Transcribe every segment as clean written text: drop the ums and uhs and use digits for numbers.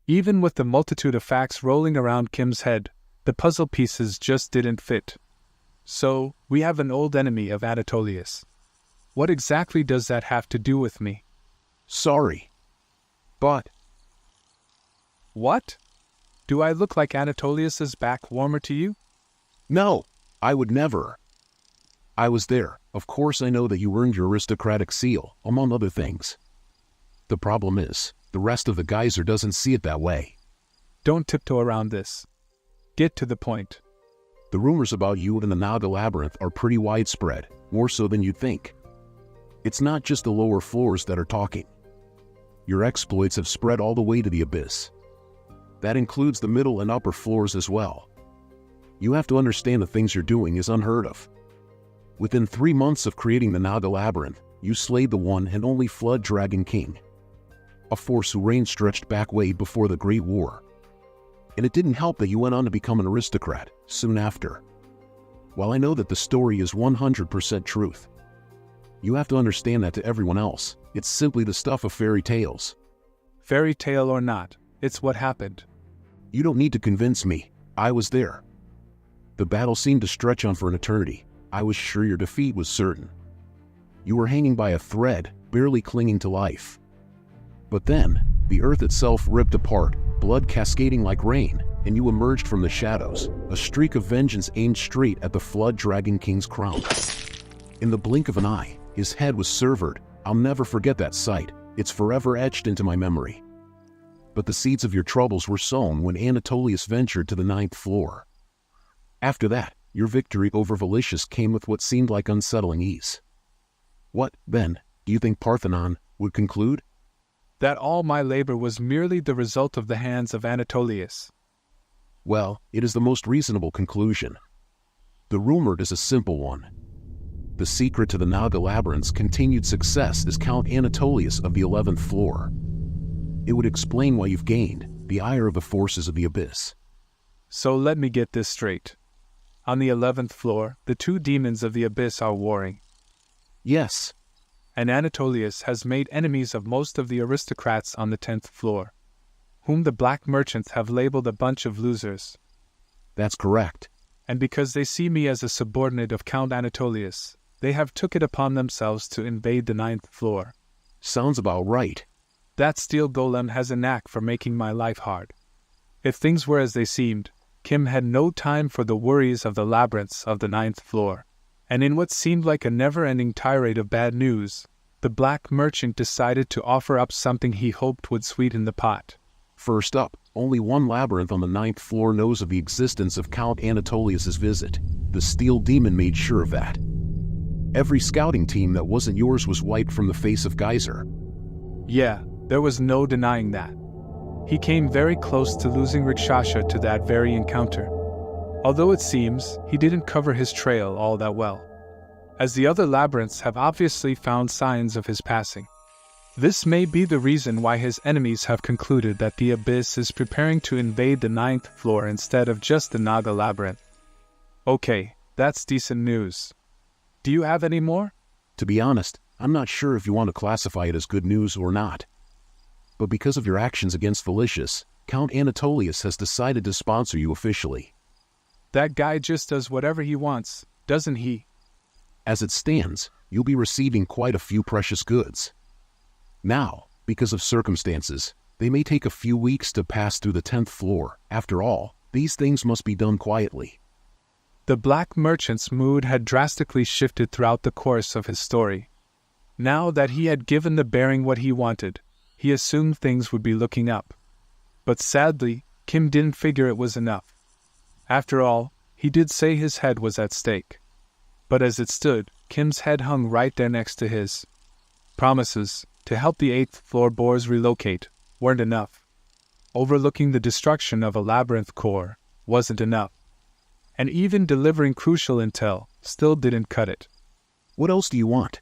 Even with the multitude of facts rolling around Kim's head, the puzzle pieces just didn't fit. So, we have an old enemy of Anatolius. What exactly does that have to do with me? Sorry. But... What? Do I look like Anatolius's back warmer to you? No, I would never. I was there. Of course I know that you earned your aristocratic seal, among other things. The problem is, the rest of the geyser doesn't see it that way. Don't tiptoe around this. Get to the point. The rumors about you and the Naga Labyrinth are pretty widespread, more so than you'd think. It's not just the lower floors that are talking. Your exploits have spread all the way to the abyss. That includes the middle and upper floors as well. You have to understand the things you're doing is unheard of. Within 3 months of creating the Naga Labyrinth, you slayed the one and only Flood Dragon King, a force whose reign stretched back way before the Great War. And it didn't help that you went on to become an aristocrat soon after. While I know that the story is 100% truth, you have to understand that to everyone else, it's simply the stuff of fairy tales. Fairy tale or not, it's what happened. You don't need to convince me. I was there. The battle seemed to stretch on for an eternity. I was sure your defeat was certain. You were hanging by a thread, barely clinging to life. But then, the earth itself ripped apart, blood cascading like rain, and you emerged from the shadows, a streak of vengeance aimed straight at the Flood Dragon King's crown. In the blink of an eye, his head was severed. I'll never forget that sight. It's forever etched into my memory. But the seeds of your troubles were sown when Anatolius ventured to the 9th floor. After that, your victory over Valicius came with what seemed like unsettling ease. What, then, do you think Parthenon would conclude? That all my labor was merely the result of the hands of Anatolius. Well, it is the most reasonable conclusion. The rumored is a simple one. The secret to the Naga Labyrinth's continued success is Count Anatolius of the 11th floor. It would explain why you've gained the ire of the forces of the abyss. So let me get this straight. On the 11th floor, the 2 demons of the abyss are warring. Yes. And Anatolius has made enemies of most of the aristocrats on the 10th floor, whom the black merchants have labeled a bunch of losers. That's correct. And because they see me as a subordinate of Count Anatolius, they have took it upon themselves to invade the 9th floor. Sounds about right. That steel golem has a knack for making my life hard. If things were as they seemed, Kim had no time for the worries of the labyrinths of the 9th floor. And in what seemed like a never-ending tirade of bad news, the black merchant decided to offer up something he hoped would sweeten the pot. First up, only one labyrinth on the 9th floor knows of the existence of Count Anatolius's visit. The steel demon made sure of that. Every scouting team that wasn't yours was wiped from the face of Geyser. Yeah, there was no denying that. He came very close to losing Rakshasha to that very encounter. Although it seems he didn't cover his trail all that well, as the other labyrinths have obviously found signs of his passing. This may be the reason why his enemies have concluded that the abyss is preparing to invade the 9th floor instead of just the Naga Labyrinth. Okay, that's decent news. Do you have any more? To be honest, I'm not sure if you want to classify it as good news or not. But because of your actions against Valicius, Count Anatolius has decided to sponsor you officially. That guy just does whatever he wants, doesn't he? As it stands, you'll be receiving quite a few precious goods. Now, because of circumstances, they may take a few weeks to pass through the 10th floor. After all, these things must be done quietly. The black merchant's mood had drastically shifted throughout the course of his story. Now that he had given the bearing what he wanted, he assumed things would be looking up. But sadly, Kim didn't figure it was enough. After all, he did say his head was at stake. But as it stood, Kim's head hung right there next to his. Promises to help the 8th floor boars relocate weren't enough. Overlooking the destruction of a labyrinth core wasn't enough. And even delivering crucial intel still didn't cut it. What else do you want?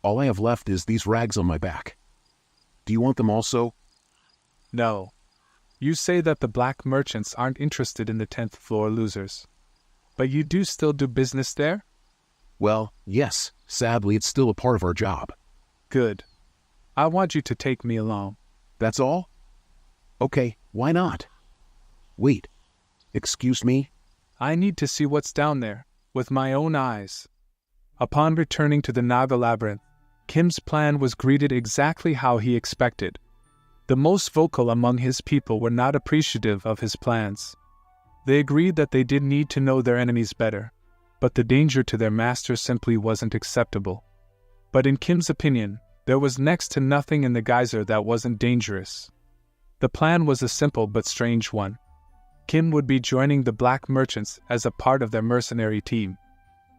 All I have left is these rags on my back. Do you want them also? No. You say that the black merchants aren't interested in the 10th floor losers. But you do still do business there? Well, yes. Sadly, it's still a part of our job. Good. I want you to take me along. That's all? Okay, why not? Wait, excuse me? I need to see what's down there, with my own eyes. Upon returning to the Naga labyrinth, Kim's plan was greeted exactly how he expected. The most vocal among his people were not appreciative of his plans. They agreed that they did need to know their enemies better, but the danger to their master simply wasn't acceptable. But in Kim's opinion, there was next to nothing in the geyser that wasn't dangerous. The plan was a simple but strange one. Kim would be joining the black merchants as a part of their mercenary team.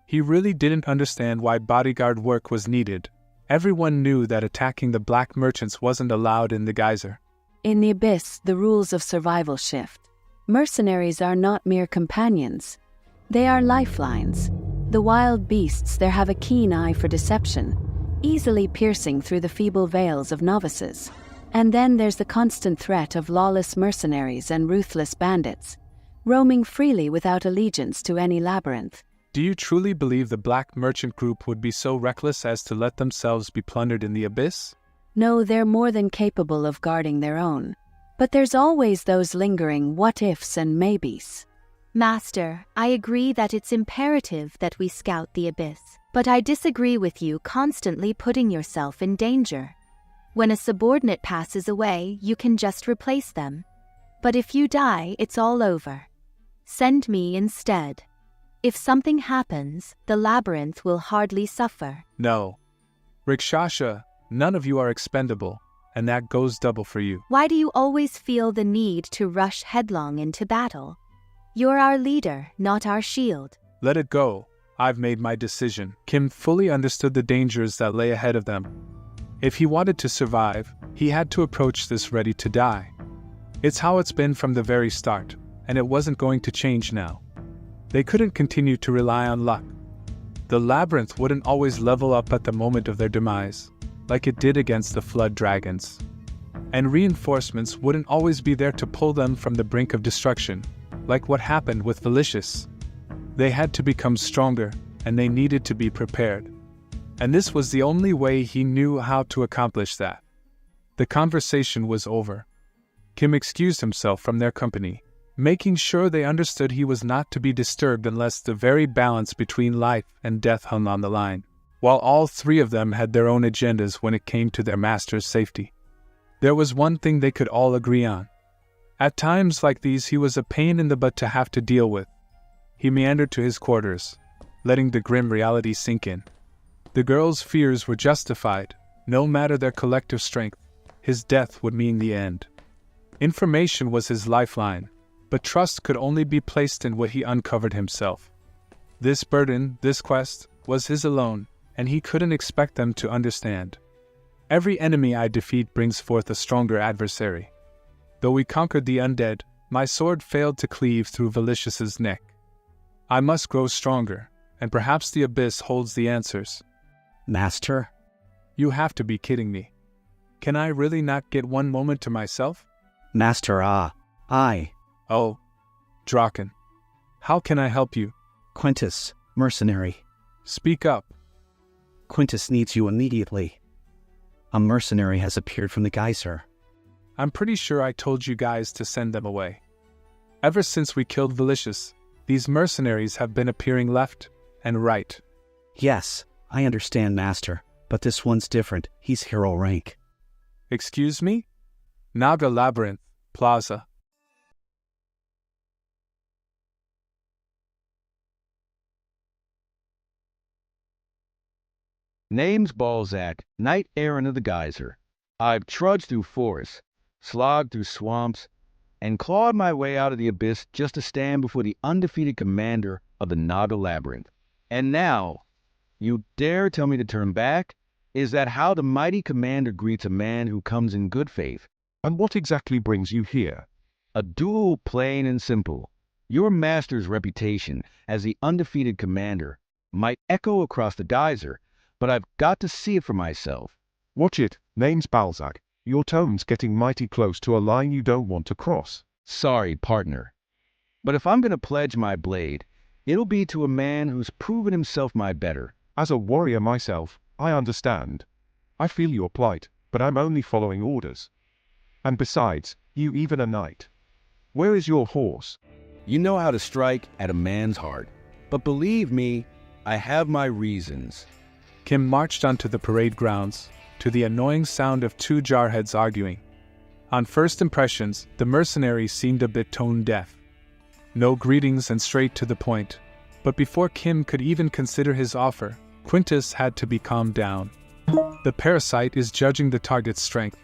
He really didn't understand why bodyguard work was needed. Everyone knew that attacking the black merchants wasn't allowed in the geyser. In the Abyss, the rules of survival shift. Mercenaries are not mere companions. They are lifelines. The wild beasts there have a keen eye for deception, easily piercing through the feeble veils of novices. And then there's the constant threat of lawless mercenaries and ruthless bandits, roaming freely without allegiance to any labyrinth. Do you truly believe the black merchant group would be so reckless as to let themselves be plundered in the Abyss? No, they're more than capable of guarding their own. But there's always those lingering what-ifs and maybes. Master, I agree that it's imperative that we scout the Abyss, but I disagree with you constantly putting yourself in danger. When a subordinate passes away, you can just replace them. But if you die, it's all over. Send me instead. If something happens, the labyrinth will hardly suffer. No. Rikshasha, none of you are expendable, and that goes double for you. Why do you always feel the need to rush headlong into battle? You're our leader, not our shield. Let it go. I've made my decision. Kim fully understood the dangers that lay ahead of them. If he wanted to survive, he had to approach this ready to die. It's how it's been from the very start, and it wasn't going to change now. They couldn't continue to rely on luck. The labyrinth wouldn't always level up at the moment of their demise, like it did against the flood dragons. And reinforcements wouldn't always be there to pull them from the brink of destruction, like what happened with Felicius. They had to become stronger, and they needed to be prepared. And this was the only way he knew how to accomplish that. The conversation was over. Kim excused himself from their company, making sure they understood he was not to be disturbed unless the very balance between life and death hung on the line, while all three of them had their own agendas when it came to their master's safety. There was one thing they could all agree on. At times like these he was a pain in the butt to have to deal with. He meandered to his quarters, letting the grim reality sink in. The girls' fears were justified. No matter their collective strength, his death would mean the end. Information was his lifeline, but trust could only be placed in what he uncovered himself. This burden, this quest, was his alone, and he couldn't expect them to understand. Every enemy I defeat brings forth a stronger adversary. Though we conquered the undead, my sword failed to cleave through Felicius's neck. I must grow stronger, and perhaps the Abyss holds the answers. Master? You have to be kidding me. Can I really not get one moment to myself? Master, I. Oh, Draken. How can I help you? Quintus, mercenary. Speak up. Quintus needs you immediately. A mercenary has appeared from the geyser. I'm pretty sure I told you guys to send them away. Ever since we killed Felicius, these mercenaries have been appearing left and right. Yes, I understand, Master, but this one's different. He's hero rank. Excuse me? Naga Labyrinth, Plaza. Name's Balzac, knight errant of the geyser. I've trudged through forests, slogged through swamps, and clawed my way out of the abyss just to stand before the undefeated commander of the Naga Labyrinth. And now, you dare tell me to turn back? Is that how the mighty commander greets a man who comes in good faith? And what exactly brings you here? A duel, plain and simple. Your master's reputation as the undefeated commander might echo across the geyser, but I've got to see it for myself. Watch it. Name's Balzac. Your tone's getting mighty close to a line you don't want to cross. Sorry, partner. But if I'm going to pledge my blade, it'll be to a man who's proven himself my better. As a warrior myself, I understand. I feel your plight, but I'm only following orders. And besides, You even a knight. Where is your horse? You know how to strike at a man's heart. But believe me, I have my reasons. Kim marched onto the parade grounds, to the annoying sound of two jarheads arguing. On first impressions, the mercenary seemed a bit tone-deaf. No greetings and straight to the point. But before Kim could even consider his offer, Quintus had to be calmed down. The parasite is judging the target's strength.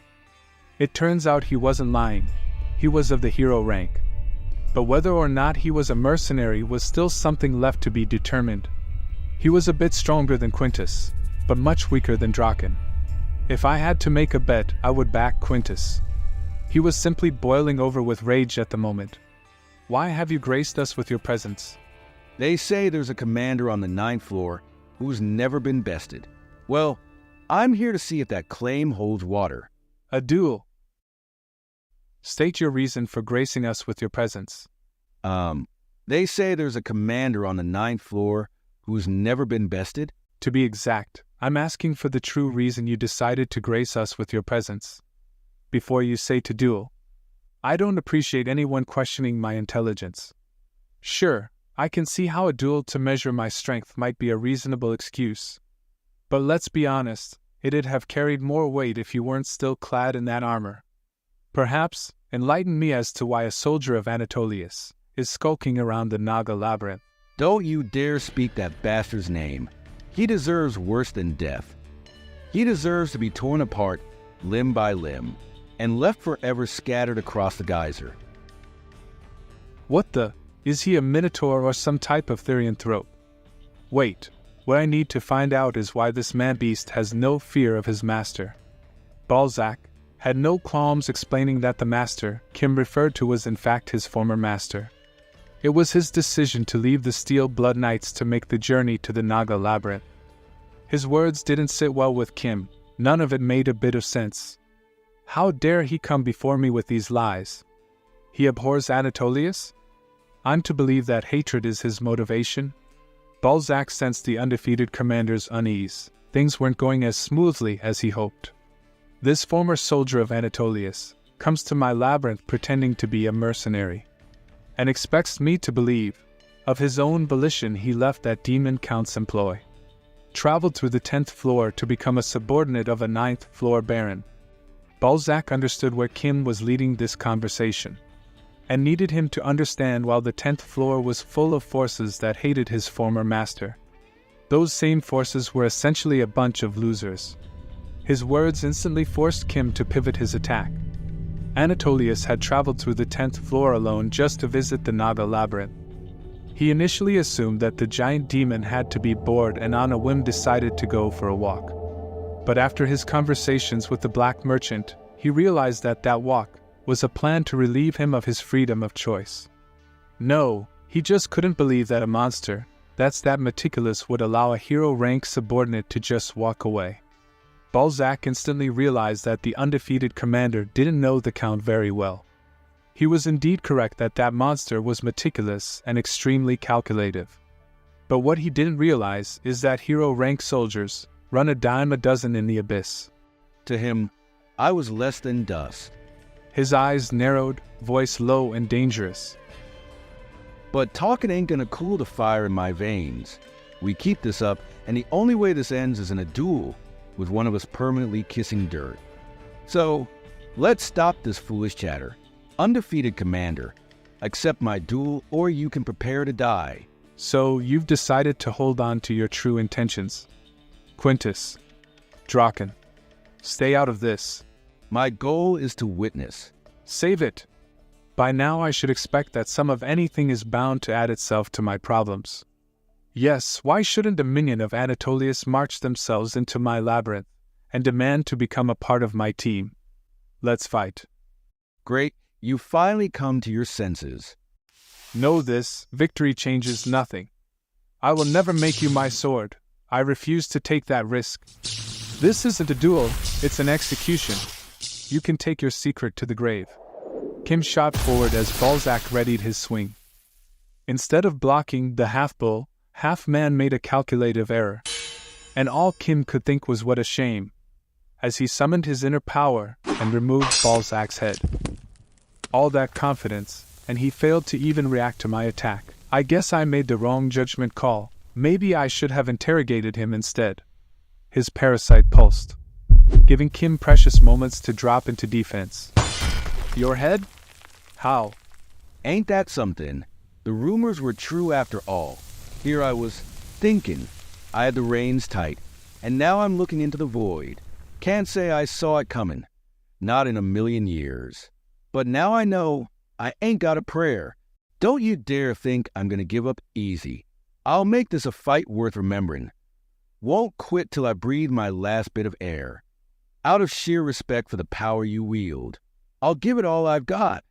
It turns out he wasn't lying. He was of the hero rank. But whether or not he was a mercenary was still something left to be determined. He was a bit stronger than Quintus, but much weaker than Draken. If I had to make a bet, I would back Quintus. He was simply boiling over with rage at the moment. Why have you graced us with your presence? They say there's a commander on the 9th floor who's never been bested. Well, I'm here to see if that claim holds water. A duel. State your reason for gracing us with your presence. They say there's a commander on the 9th floor who's never been bested? To be exact, I'm asking for the true reason you decided to grace us with your presence. Before you say to duel. I don't appreciate anyone questioning my intelligence. Sure, I can see how a duel to measure my strength might be a reasonable excuse. But let's be honest, it'd have carried more weight if you weren't still clad in that armor. Perhaps, enlighten me as to why a soldier of Anatolius is skulking around the Naga labyrinth. Don't you dare speak that bastard's name. He deserves worse than death. He deserves to be torn apart, limb by limb, and left forever scattered across the geyser. What the? Is he a minotaur or some type of therianthrope? Wait, what I need to find out is why this man-beast has no fear of his master. Balzac had no qualms explaining that the master Kim referred to was in fact his former master. It was his decision to leave the Steel Blood Knights to make the journey to the Naga labyrinth. His words didn't sit well with Kim, none of it made a bit of sense. How dare he come before me with these lies? He abhors Anatolius? I'm to believe that hatred is his motivation? Balzac sensed the undefeated commander's unease. Things weren't going as smoothly as he hoped. This former soldier of Anatolius comes to my labyrinth pretending to be a mercenary, and expects me to believe, of his own volition he left that demon count's employ, traveled through the 10th floor to become a subordinate of a 9th floor baron. Balzac understood where Kim was leading this conversation, and needed him to understand while the 10th floor was full of forces that hated his former master. Those same forces were essentially a bunch of losers. His words instantly forced Kim to pivot his attack. Anatolius had traveled through the 10th floor alone just to visit the Naga labyrinth. He initially assumed that the giant demon had to be bored and on a whim decided to go for a walk. But after his conversations with the black merchant, he realized that that walk was a plan to relieve him of his freedom of choice. No, he just couldn't believe that a monster that's that meticulous would allow a hero-rank subordinate to just walk away. Balzac instantly realized that the undefeated commander didn't know the Count very well. He was indeed correct that that monster was meticulous and extremely calculative. But what he didn't realize is that hero-rank soldiers run a dime a dozen in the abyss. To him, I was less than dust. His eyes narrowed, voice low and dangerous. But talking ain't gonna cool the fire in my veins. We keep this up, and the only way this ends is in a duel, with one of us permanently kissing dirt. So, let's stop this foolish chatter. Undefeated commander, accept my duel or you can prepare to die. So, you've decided to hold on to your true intentions. Quintus. Draken. Stay out of this. My goal is to witness. Save it. By now I should expect that some of anything is bound to add itself to my problems. Yes, why shouldn't a minion of Anatolius march themselves into my labyrinth and demand to become a part of my team? Let's fight. Great, you finally come to your senses. Know this, victory changes nothing. I will never make you my sword. I refuse to take that risk. This isn't a duel, it's an execution. You can take your secret to the grave. Kim shot forward as Balzac readied his swing. Instead of blocking, the half-bull, half-man made a calculative error. And all Kim could think was what a shame, as he summoned his inner power and removed Balzac's head. All that confidence, and he failed to even react to my attack. I guess I made the wrong judgment call. Maybe I should have interrogated him instead. His parasite pulsed, giving Kim precious moments to drop into defense. Your head? How? Ain't that something? The rumors were true after all. Here I was thinking. I had the reins tight, and now I'm looking into the void. Can't say I saw it coming. Not in a million years. But now I know I ain't got a prayer. Don't you dare think I'm gonna give up easy. I'll make this a fight worth remembering. Won't quit till I breathe my last bit of air. Out of sheer respect for the power you wield, I'll give it all I've got.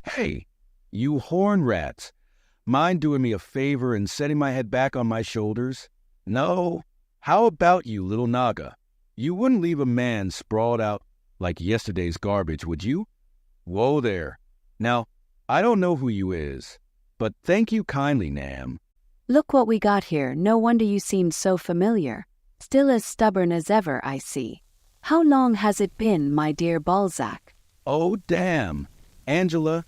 Hey, you horn rats. Mind doing me a favor and setting my head back on my shoulders? No? How about you, little Naga? You wouldn't leave a man sprawled out like yesterday's garbage, would you? Whoa there. Now, I don't know who you is, but thank you kindly, Nam. Look what we got here. No wonder you seemed so familiar. Still as stubborn as ever, I see. How long has it been, my dear Balzac? Oh, damn. Angela.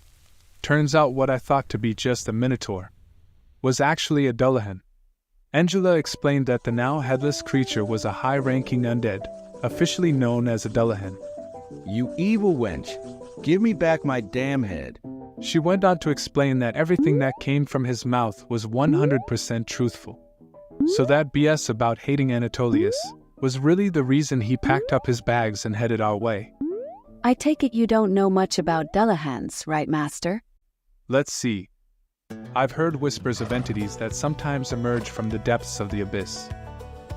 Turns out what I thought to be just a minotaur was actually a Dullahan. Angela explained that the now headless creature was a high-ranking undead, officially known as a Dullahan. You evil wench. Give me back my damn head. She went on to explain that everything that came from his mouth was 100% truthful. So that BS about hating Anatolius was really the reason he packed up his bags and headed our way. I take it you don't know much about Dullahans, right, Master? Let's see. I've heard whispers of entities that sometimes emerge from the depths of the abyss.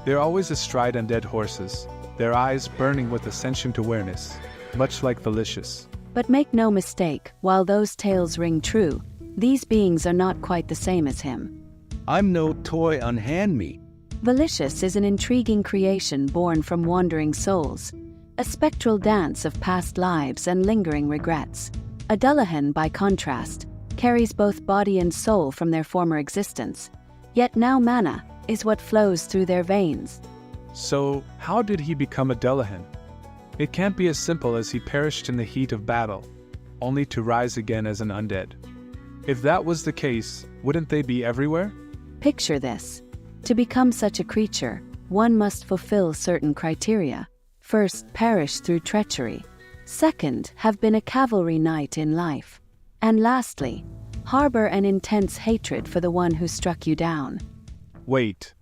They're always astride undead horses, their eyes burning with a sentient awareness, much like Velicious. But make no mistake, while those tales ring true, these beings are not quite the same as him. I'm no toy, unhand me. Velicious is an intriguing creation born from wandering souls, a spectral dance of past lives and lingering regrets. A Dullahan, by contrast, carries both body and soul from their former existence, yet now mana is what flows through their veins. So, how did he become a Dullahan? It can't be as simple as he perished in the heat of battle, only to rise again as an undead. If that was the case, wouldn't they be everywhere? Picture this. To become such a creature, one must fulfill certain criteria. First, perish through treachery. Second, have been a cavalry knight in life. And lastly, harbor an intense hatred for the one who struck you down. Wait.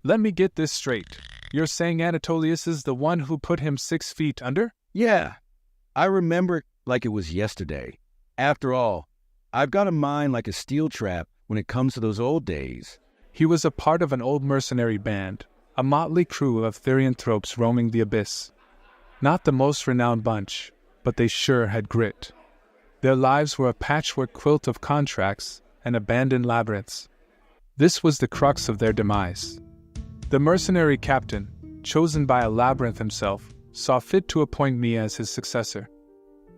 Let me get this straight. You're saying Anatolius is the one who put him 6 feet under? Yeah. I remember it like it was yesterday. After all, I've got a mind like a steel trap when it comes to those old days. He was a part of an old mercenary band, a motley crew of therianthropes roaming the abyss. Not the most renowned bunch, but they sure had grit. Their lives were a patchwork quilt of contracts and abandoned labyrinths. This was the crux of their demise. The mercenary captain, chosen by a labyrinth himself, saw fit to appoint me as his successor.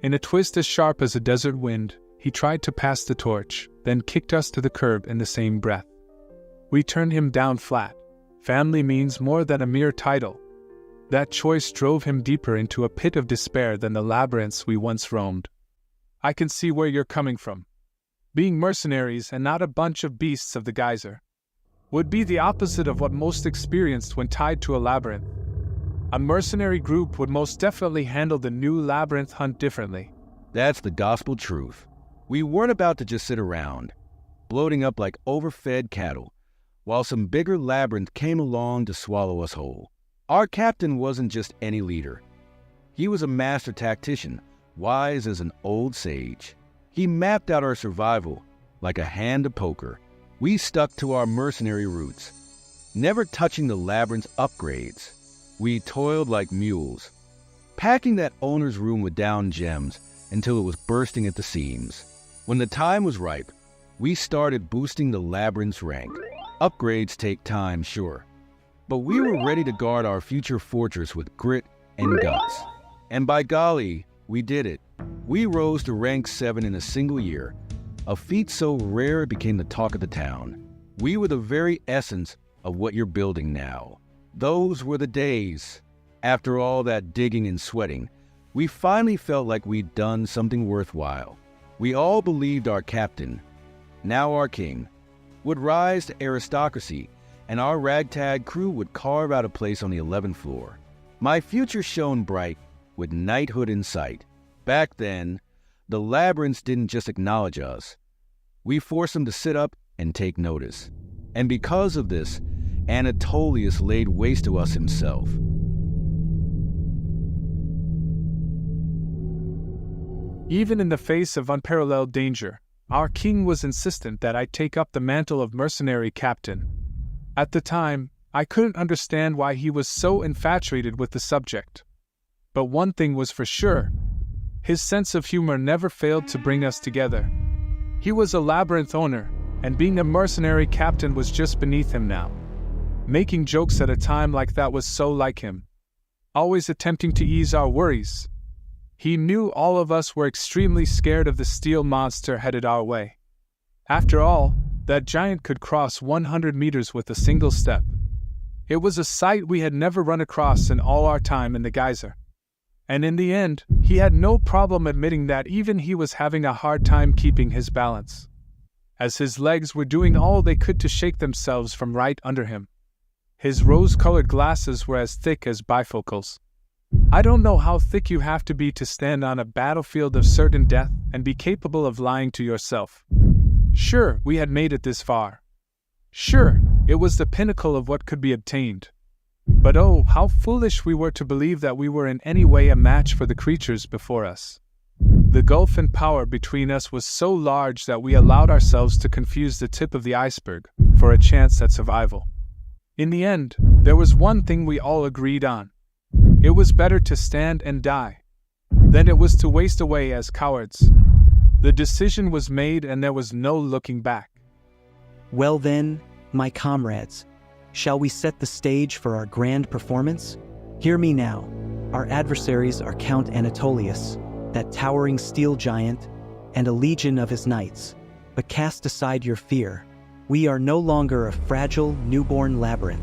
In a twist as sharp as a desert wind, he tried to pass the torch, then kicked us to the curb in the same breath. We turned him down flat. Family means more than a mere title. That choice drove him deeper into a pit of despair than the labyrinths we once roamed. I can see where you're coming from. Being mercenaries and not a bunch of beasts of the geyser would be the opposite of what most experienced when tied to a labyrinth. A mercenary group would most definitely handle the new labyrinth hunt differently. That's the gospel truth. We weren't about to just sit around, bloating up like overfed cattle, while some bigger labyrinth came along to swallow us whole. Our captain wasn't just any leader. He was a master tactician, wise as an old sage. He mapped out our survival like a hand of poker. We stuck to our mercenary roots, never touching the labyrinth's upgrades. We toiled like mules, packing that owner's room with down gems until it was bursting at the seams. When the time was ripe, we started boosting the labyrinth's rank. Upgrades take time, sure, but we were ready to guard our future fortress with grit, and guts. And by golly, we did it. We rose to rank 7 in a single year, a feat so rare it became the talk of the town. We were the very essence of what you're building now. Those were the days. After all that digging and sweating, we finally felt like we'd done something worthwhile. We all believed our captain, now our king, would rise to aristocracy, and our ragtag crew would carve out a place on the 11th floor. My future shone bright, with knighthood in sight. Back then, the labyrinths didn't just acknowledge us. We forced them to sit up and take notice. And because of this, Anatolius laid waste to us himself. Even in the face of unparalleled danger, our king was insistent that I take up the mantle of mercenary captain. At the time, I couldn't understand why he was so infatuated with the subject. But one thing was for sure. His sense of humor never failed to bring us together. He was a labyrinth owner, and being a mercenary captain was just beneath him now. Making jokes at a time like that was so like him. Always attempting to ease our worries. He knew all of us were extremely scared of the steel monster headed our way. After all, that giant could cross 100 meters with a single step. It was a sight we had never run across in all our time in the geyser. And in the end, he had no problem admitting that even he was having a hard time keeping his balance, as his legs were doing all they could to shake themselves from right under him. His rose-colored glasses were as thick as bifocals. I don't know how thick you have to be to stand on a battlefield of certain death and be capable of lying to yourself. Sure, we had made it this far. Sure, it was the pinnacle of what could be obtained. But oh, how foolish we were to believe that we were in any way a match for the creatures before us. The gulf in power between us was so large that we allowed ourselves to confuse the tip of the iceberg for a chance at survival. In the end, there was one thing we all agreed on. It was better to stand and die than it was to waste away as cowards. The decision was made and there was no looking back. Well then, my comrades, shall we set the stage for our grand performance? Hear me now. Our adversaries are Count Anatolius, that towering steel giant, and a legion of his knights. But cast aside your fear. We are no longer a fragile, newborn labyrinth.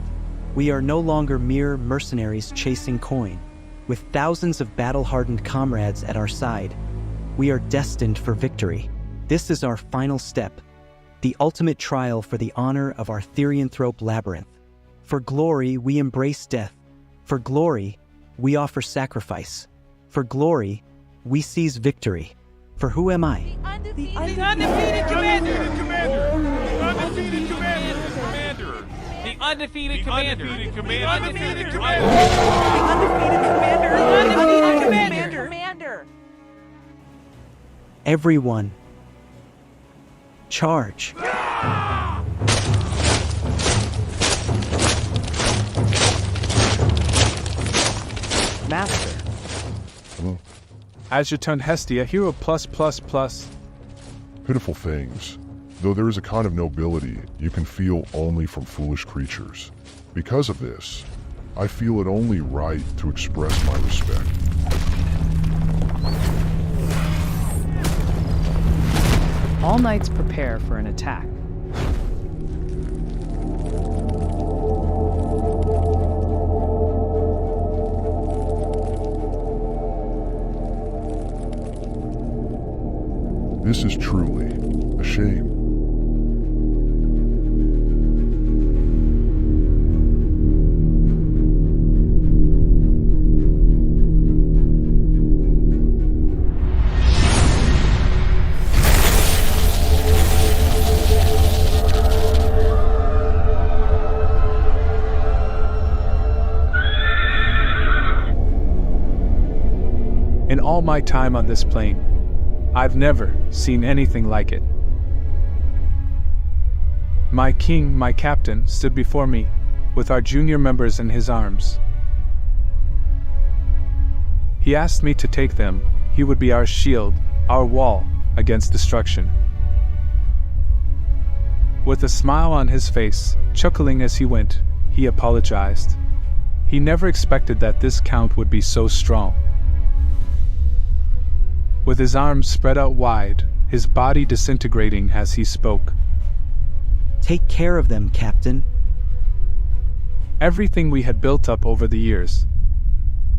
We are no longer mere mercenaries chasing coin. With thousands of battle-hardened comrades at our side, we are destined for victory. This is our final step, the ultimate trial for the honor of our therianthrope labyrinth. For glory, we embrace death. For glory, we offer sacrifice. For glory, we seize victory. For who am I? The undefeated commander! The undefeated commander! The undefeated commander! The undefeated commander! The undefeated commander! The undefeated commander! Everyone, charge! Master. Adjutant Hestia, hero plus. Pitiful things. Though there is a kind of nobility you can feel only from foolish creatures. Because of this, I feel it only right to express my respect. All knights prepare for an attack. This is truly a shame. In all my time on this plane, I've never seen anything like it. My king, my captain, stood before me, with our junior members in his arms. He asked me to take them. He would be our shield, our wall, against destruction. With a smile on his face, chuckling as he went, he apologized. He never expected that this count would be so strong. With his arms spread out wide, his body disintegrating as he spoke. Take care of them, Captain. Everything we had built up over the years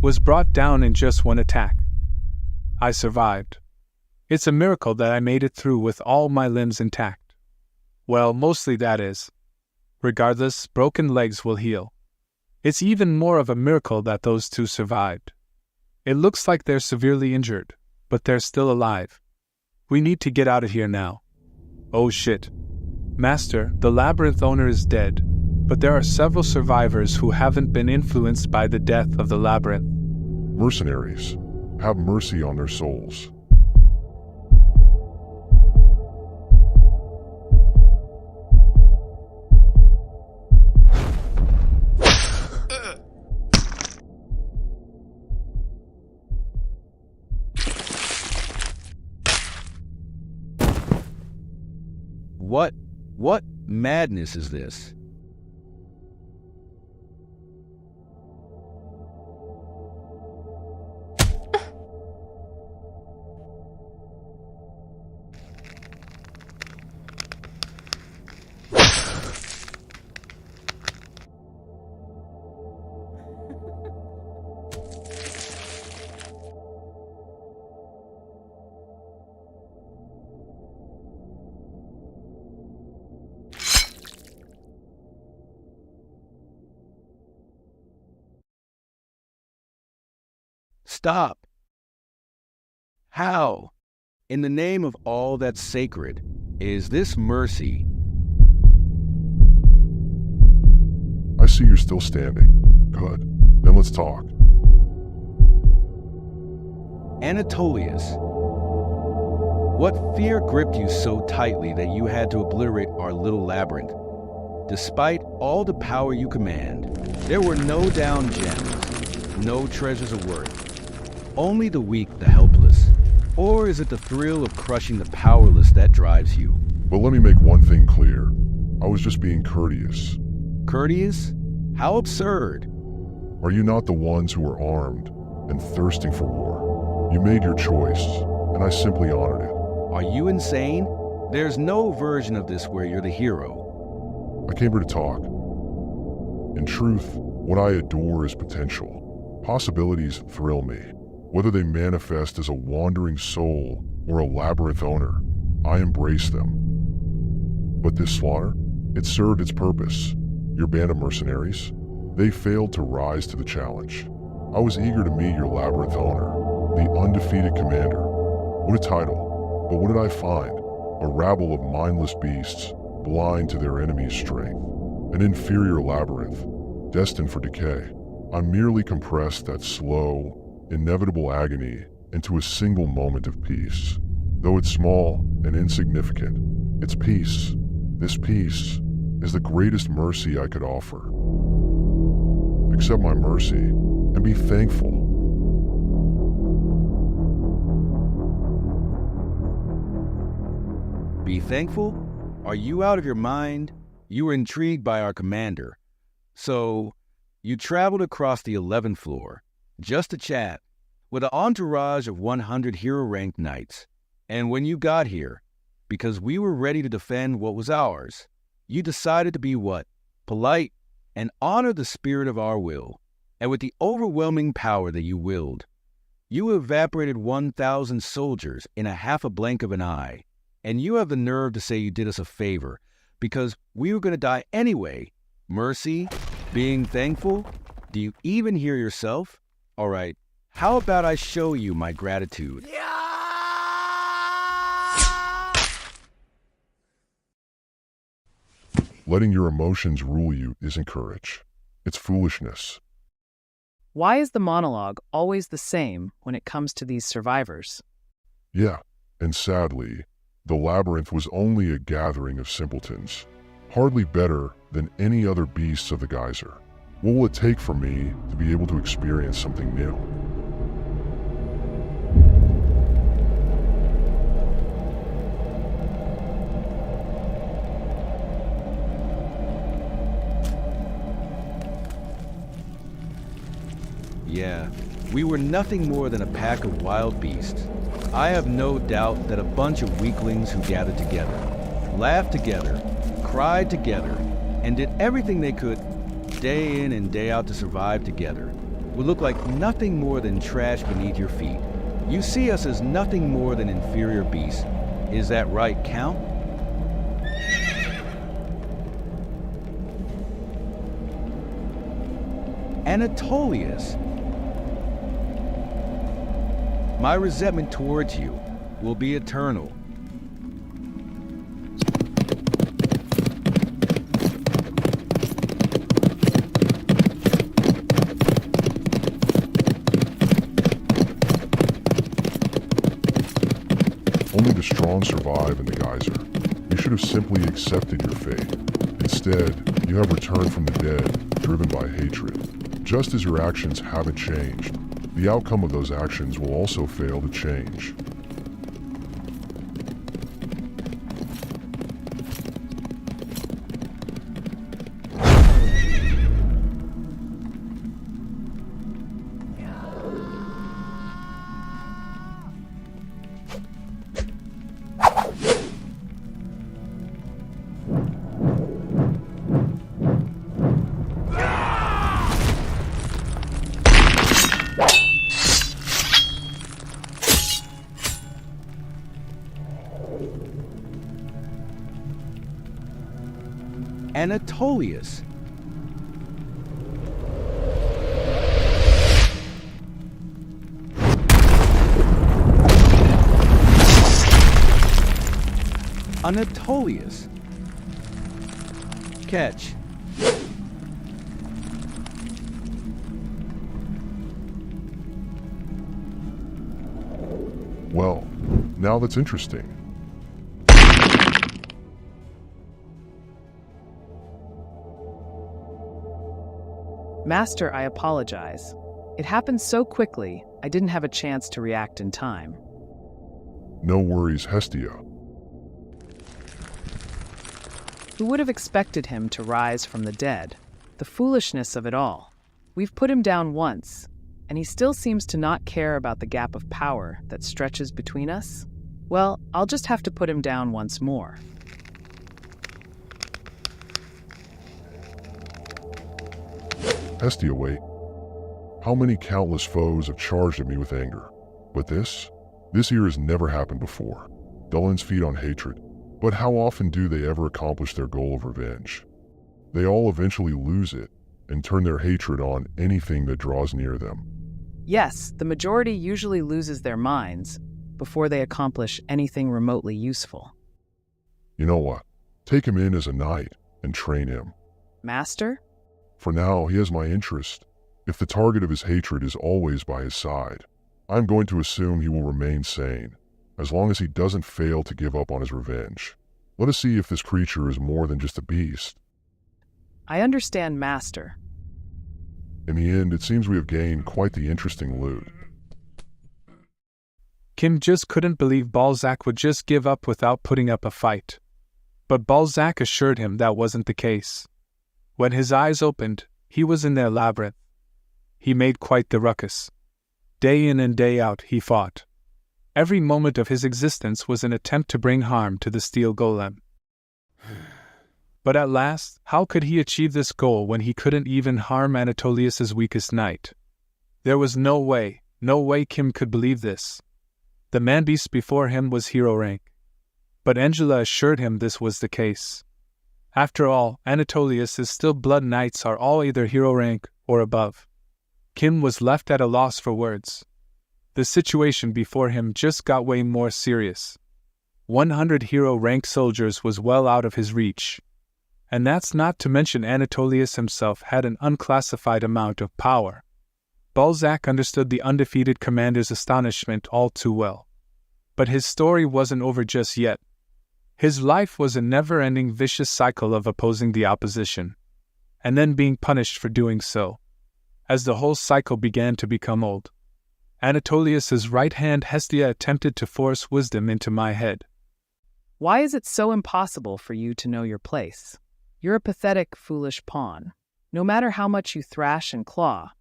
was brought down in just one attack. I survived. It's a miracle that I made it through with all my limbs intact. Well, mostly that is. Regardless, broken legs will heal. It's even more of a miracle that those two survived. It looks like they're severely injured, but they're still alive. We need to get out of here now. Oh shit. Master, the labyrinth owner is dead, but there are several survivors who haven't been influenced by the death of the labyrinth. Mercenaries, have mercy on their souls. What madness is this? Stop. How, in the name of all that's sacred, is this mercy? I see you're still standing. Good. Then let's talk. Anatolius, what fear gripped you so tightly that you had to obliterate our little labyrinth? Despite all the power you command, there were no down gems, no treasures of worth. Only the weak, the helpless. Or is it the thrill of crushing the powerless that drives you? But let me make one thing clear. I was just being courteous. Courteous? How absurd. Are you not the ones who are armed and thirsting for war? You made your choice, and I simply honored it. Are you insane? There's no version of this where you're the hero. I came here to talk. In truth, what I adore is potential. Possibilities thrill me. Whether they manifest as a wandering soul or a labyrinth owner, I embrace them. But this slaughter, it served its purpose. Your band of mercenaries, they failed to rise to the challenge. I was eager to meet your labyrinth owner, the undefeated commander. What a title, but what did I find? A rabble of mindless beasts, blind to their enemy's strength. An inferior labyrinth, destined for decay. I merely compressed that slow, inevitable agony into a single moment of peace. Though it's small and insignificant, it's peace. This peace is the greatest mercy I could offer. Accept my mercy and be thankful. Be thankful? Are you out of your mind? You were intrigued by our commander. So, you traveled across the 11th floor, just to chat, with an entourage of 100 hero-ranked knights. And when you got here, because we were ready to defend what was ours, you decided to be what? Polite and honor the spirit of our will. And with the overwhelming power that you willed, you evaporated 1,000 soldiers in a half a blink of an eye. And you have the nerve to say you did us a favor, because we were going to die anyway. Mercy? Being thankful? Do you even hear yourself? All right, how about I show you my gratitude? Letting your emotions rule you isn't courage. It's foolishness. Why is the monologue always the same when it comes to these survivors? Yeah, and sadly, the labyrinth was only a gathering of simpletons, hardly better than any other beasts of the geyser. What will it take for me to be able to experience something new? Yeah, we were nothing more than a pack of wild beasts. I have no doubt that a bunch of weaklings who gathered together, laughed together, cried together, and did everything they could, day in and day out, to survive together, would look like nothing more than trash beneath your feet. You see us as nothing more than inferior beasts. Is that right, Count? Anatolius, my resentment towards you will be eternal. Only the strong survive in the geyser. You should have simply accepted your fate. Instead, you have returned from the dead, driven by hatred. Just as your actions haven't changed, the outcome of those actions will also fail to change. Anatolius. Anatolius. Catch. Well, now that's interesting. Master, I apologize. It happened so quickly, I didn't have a chance to react in time. No worries, Hestia. Who would have expected him to rise from the dead? The foolishness of it all. We've put him down once, and he still seems to not care about the gap of power that stretches between us. Well, I'll just have to put him down once more. Hestia, wait. How many countless foes have charged at me with anger? But this here has never happened before. Dullins feed on hatred, but how often do they ever accomplish their goal of revenge? They all eventually lose it and turn their hatred on anything that draws near them. Yes, the majority usually loses their minds before they accomplish anything remotely useful. You know what? Take him in as a knight and train him. Master? For now, he has my interest. If the target of his hatred is always by his side, I'm going to assume he will remain sane, as long as he doesn't fail to give up on his revenge. Let us see if this creature is more than just a beast. I understand, Master. In the end, it seems we have gained quite the interesting loot. Kim just couldn't believe Balzac would just give up without putting up a fight. But Balzac assured him that wasn't the case. When his eyes opened, he was in their labyrinth. He made quite the ruckus. Day in and day out, he fought. Every moment of his existence was an attempt to bring harm to the steel golem. But at last, how could he achieve this goal when he couldn't even harm Anatolius's weakest knight? There was no way Kim could believe this. The man-beast before him was hero rank. But Angela assured him this was the case. After all, Anatolius's still blood knights are all either hero rank or above. Kim was left at a loss for words. The situation before him just got way more serious. 100 hero rank soldiers was well out of his reach. And that's not to mention Anatolius himself had an unclassified amount of power. Balzac understood the undefeated commander's astonishment all too well. But his story wasn't over just yet. His life was a never-ending vicious cycle of opposing the opposition, and then being punished for doing so. As the whole cycle began to become old, Anatolius's right hand Hestia attempted to force wisdom into my head. Why is it so impossible for you to know your place? You're a pathetic, foolish pawn. No matter how much you thrash and claw,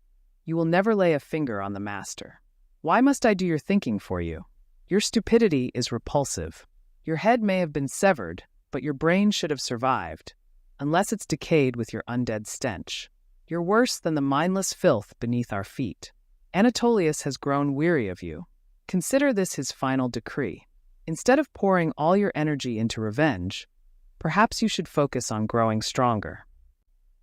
You will never lay a finger on the master. Why must I do your thinking for you? Your stupidity is repulsive. Your head may have been severed, but your brain should have survived, unless it's decayed with your undead stench. You're worse than the mindless filth beneath our feet. Anatolius has grown weary of you. Consider this his final decree. Instead of pouring all your energy into revenge, perhaps you should focus on growing stronger.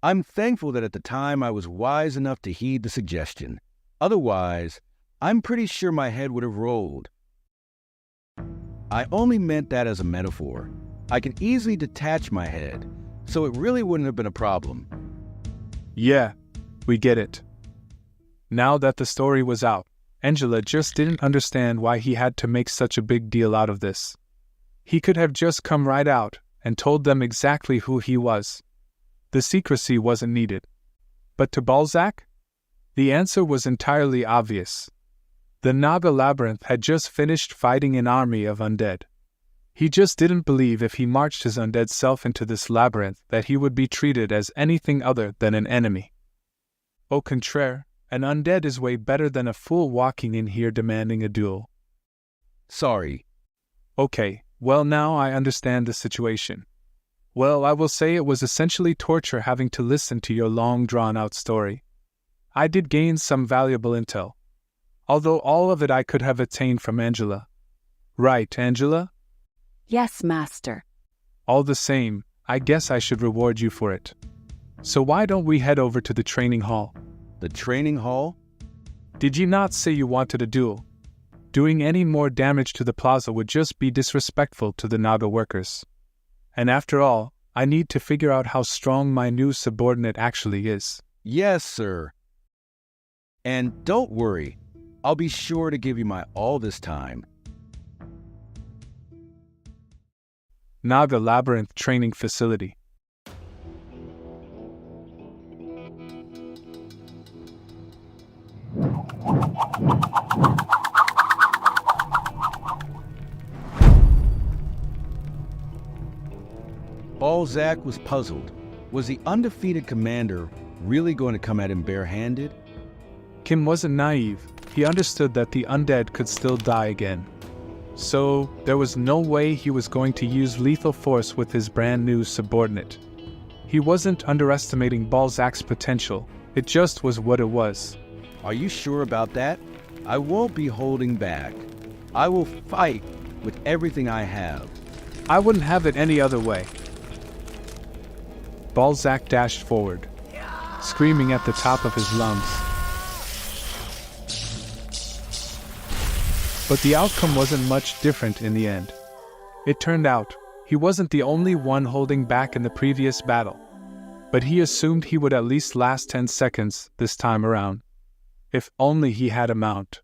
I'm thankful that at the time I was wise enough to heed the suggestion. Otherwise, I'm pretty sure my head would have rolled. I only meant that as a metaphor. I can easily detach my head, so it really wouldn't have been a problem. Yeah, we get it. Now that the story was out, Angela just didn't understand why he had to make such a big deal out of this. He could have just come right out and told them exactly who he was. The secrecy wasn't needed. But to Balzac? The answer was entirely obvious. The Naga Labyrinth had just finished fighting an army of undead. He just didn't believe if he marched his undead self into this labyrinth that he would be treated as anything other than an enemy. Au contraire, an undead is way better than a fool walking in here demanding a duel. Sorry. Okay, well now I understand the situation. Well, I will say it was essentially torture having to listen to your long drawn-out story. I did gain some valuable intel, although all of it I could have attained from Angela. Right, Angela? Yes, master. All the same, I guess I should reward you for it. So why don't we head over to the training hall? The training hall? Did you not say you wanted a duel? Doing any more damage to the plaza would just be disrespectful to the Naga workers. And after all, I need to figure out how strong my new subordinate actually is. Yes, sir. And don't worry, I'll be sure to give you my all this time. Naga Labyrinth Training Facility. Balzac was puzzled. Was the undefeated commander really going to come at him barehanded? Kim wasn't naive. He understood that the undead could still die again. So, there was no way he was going to use lethal force with his brand new subordinate. He wasn't underestimating Balzac's potential, it just was what it was. Are you sure about that? I won't be holding back. I will fight with everything I have. I wouldn't have it any other way. Balzac dashed forward, screaming at the top of his lungs. But the outcome wasn't much different in the end. It turned out, he wasn't the only one holding back in the previous battle. But he assumed he would at least last 10 seconds this time around. If only he had a mount.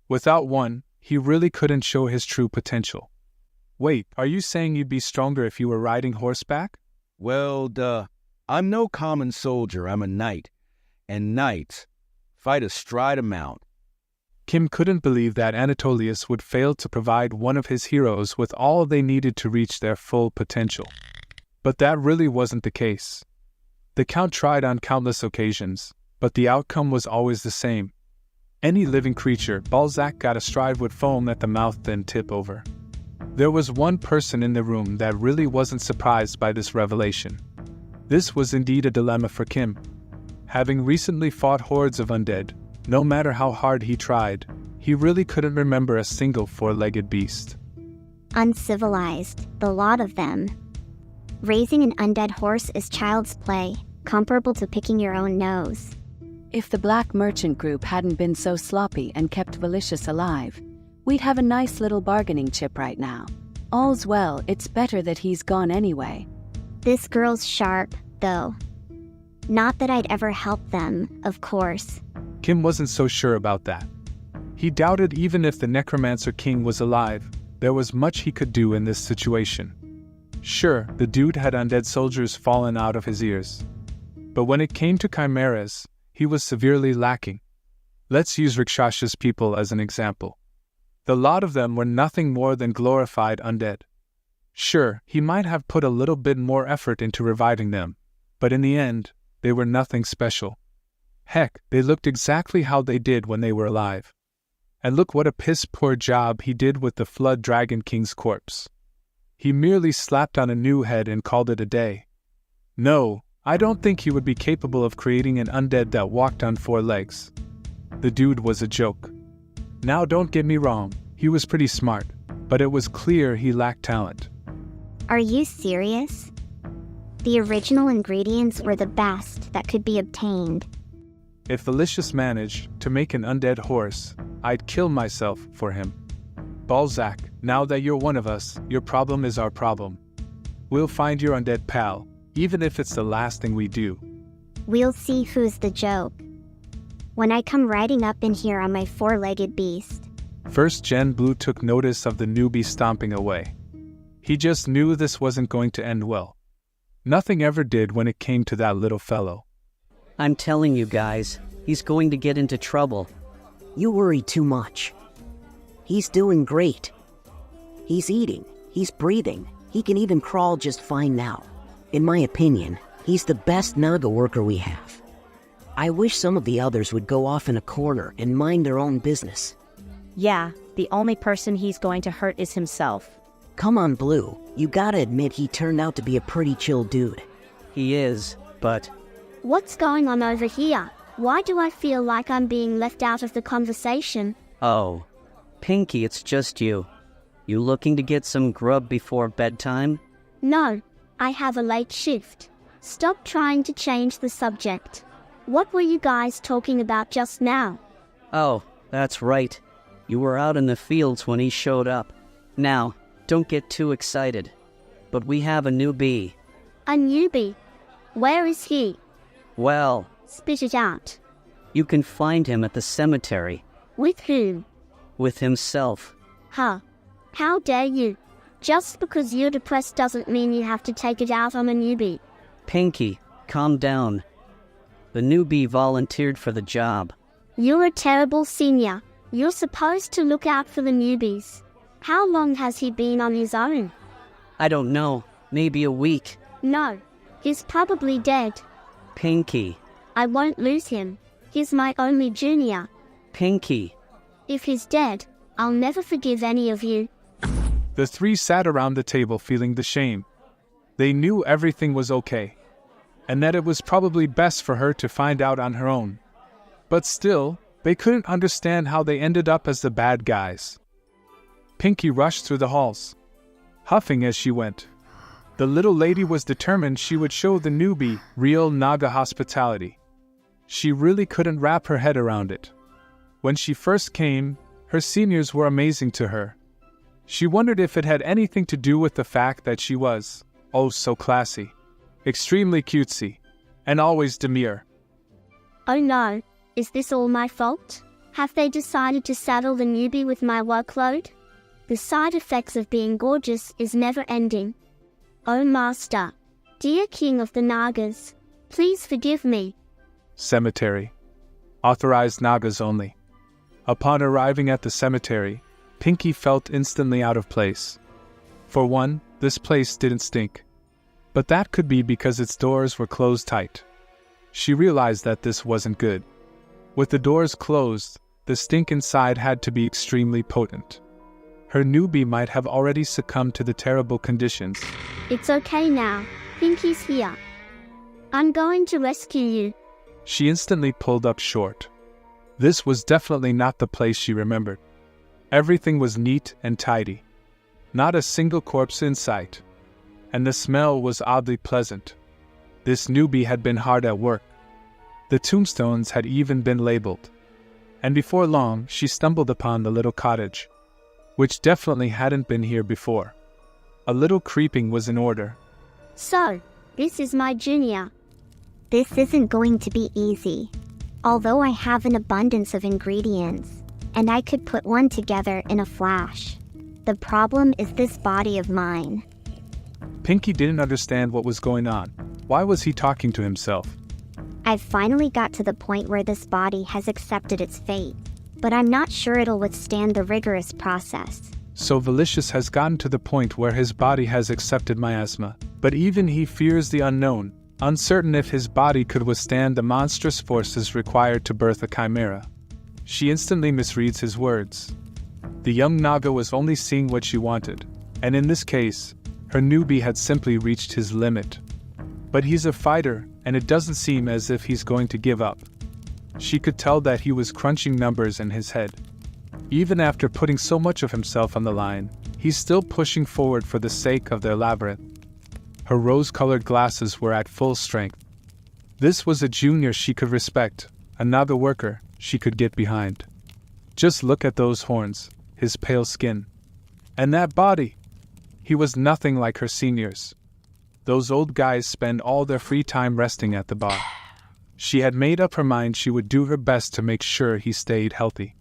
Without one, he really couldn't show his true potential. Wait, are you saying you'd be stronger if you were riding horseback? Well, I'm no common soldier, I'm a knight. And knights fight astride a mount. Kim couldn't believe that Anatolius would fail to provide one of his heroes with all they needed to reach their full potential. But that really wasn't the case. The Count tried on countless occasions, but the outcome was always the same. Any living creature Balzac got astride would foam at the mouth then tip over. There was one person in the room that really wasn't surprised by this revelation. This was indeed a dilemma for Kim. Having recently fought hordes of undead, no matter how hard he tried, he really couldn't remember a single four-legged beast. Uncivilized, the lot of them. Raising an undead horse is child's play, comparable to picking your own nose. If the Black Merchant Group hadn't been so sloppy and kept Valicious alive, we'd have a nice little bargaining chip right now. All's well, it's better that he's gone anyway. This girl's sharp, though. Not that I'd ever help them, of course. Kim wasn't so sure about that. He doubted even if the Necromancer King was alive, there was much he could do in this situation. Sure, the dude had undead soldiers fallen out of his ears. But when it came to chimeras, he was severely lacking. Let's use Rakshas's people as an example. The lot of them were nothing more than glorified undead. Sure, he might have put a little bit more effort into reviving them, but in the end, they were nothing special. Heck, they looked exactly how they did when they were alive. And look what a piss-poor job he did with the Flood Dragon King's corpse. He merely slapped on a new head and called it a day. No, I don't think he would be capable of creating an undead that walked on 4 legs. The dude was a joke. Now don't get me wrong, he was pretty smart, but it was clear he lacked talent. Are you serious? The original ingredients were the best that could be obtained. If Valicious managed to make an undead horse, I'd kill myself for him. Balzac, now that you're one of us, your problem is our problem. We'll find your undead pal, even if it's the last thing we do. We'll see who's the joke. When I come riding up in here on my 4-legged beast. First Gen Blue took notice of the newbie stomping away. He just knew this wasn't going to end well. Nothing ever did when it came to that little fellow. I'm telling you guys, he's going to get into trouble. You worry too much. He's doing great. He's eating, he's breathing, he can even crawl just fine now. In my opinion, he's the best Naga worker we have. I wish some of the others would go off in a corner and mind their own business. Yeah, the only person he's going to hurt is himself. Come on, Blue, you gotta admit he turned out to be a pretty chill dude. He is, but... What's going on over here? Why do I feel like I'm being left out of the conversation? Oh, Pinky, it's just you. You looking to get some grub before bedtime? No, I have a late shift. Stop trying to change the subject. What were you guys talking about just now? Oh, that's right. You were out in the fields when he showed up. Now, don't get too excited. But we have a newbie. A newbie? Where is he? Well... Spit it out. You can find him at the cemetery. With whom? With himself. Huh. How dare you? Just because you're depressed doesn't mean you have to take it out on a newbie. Pinky, calm down. The newbie volunteered for the job. You're a terrible senior. You're supposed to look out for the newbies. How long has he been on his own? I don't know. Maybe a week. No. He's probably dead. Pinky. I won't lose him. He's my only junior. Pinky. If he's dead, I'll never forgive any of you. The 3 sat around the table feeling the shame. They knew everything was okay, and that it was probably best for her to find out on her own. But still, they couldn't understand how they ended up as the bad guys. Pinky rushed through the halls, huffing as she went. The little lady was determined she would show the newbie real Naga hospitality. She really couldn't wrap her head around it. When she first came, her seniors were amazing to her. She wondered if it had anything to do with the fact that she was, oh so classy, extremely cutesy, and always demure. Oh no, is this all my fault? Have they decided to saddle the newbie with my workload? The side effects of being gorgeous is never ending. Oh Master, dear King of the Nagas, please forgive me. Cemetery. Authorized Nagas only. Upon arriving at the cemetery, Pinky felt instantly out of place. For one, this place didn't stink. But that could be because its doors were closed tight. She realized that this wasn't good. With the doors closed, the stink inside had to be extremely potent. Her newbie might have already succumbed to the terrible conditions. It's okay now. Pinky's here. I'm going to rescue you. She instantly pulled up short. This was definitely not the place she remembered. Everything was neat and tidy. Not a single corpse in sight. And the smell was oddly pleasant. This newbie had been hard at work. The tombstones had even been labeled. And before long, she stumbled upon the little cottage, which definitely hadn't been here before. A little creeping was in order. So, this is my junior. This isn't going to be easy. Although I have an abundance of ingredients, and I could put one together in a flash. The problem is this body of mine. Pinky didn't understand what was going on. Why was he talking to himself? I've finally got to the point where this body has accepted its fate, but I'm not sure it'll withstand the rigorous process. So Valicious has gotten to the point where his body has accepted miasma, but even he fears the unknown. uncertain if his body could withstand the monstrous forces required to birth a chimera. She instantly misreads his words. The young Naga was only seeing what she wanted, and in this case, her newbie had simply reached his limit. But he's a fighter, and it doesn't seem as if he's going to give up. She could tell that he was crunching numbers in his head. Even after putting so much of himself on the line, he's still pushing forward for the sake of their labyrinth. Her rose-colored glasses were at full strength. This was a junior she could respect, a Naga worker she could get behind. Just look at those horns, his pale skin. And that body! He was nothing like her seniors. Those old guys spend all their free time resting at the bar. She had made up her mind she would do her best to make sure he stayed healthy.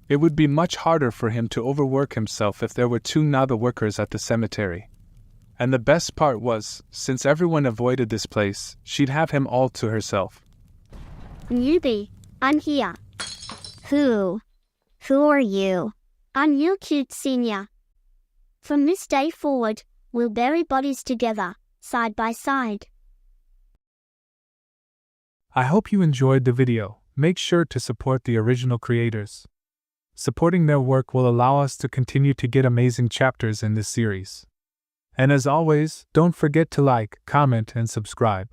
It would be much harder for him to overwork himself if there were 2 Naga workers at the cemetery. And the best part was, since everyone avoided this place, she'd have him all to herself. Newbie, I'm here. Who are you? I'm your cute senior. From this day forward, we'll bury bodies together, side by side. I hope you enjoyed the video. Make sure to support the original creators. Supporting their work will allow us to continue to get amazing chapters in this series. And as always, don't forget to like, comment, and subscribe.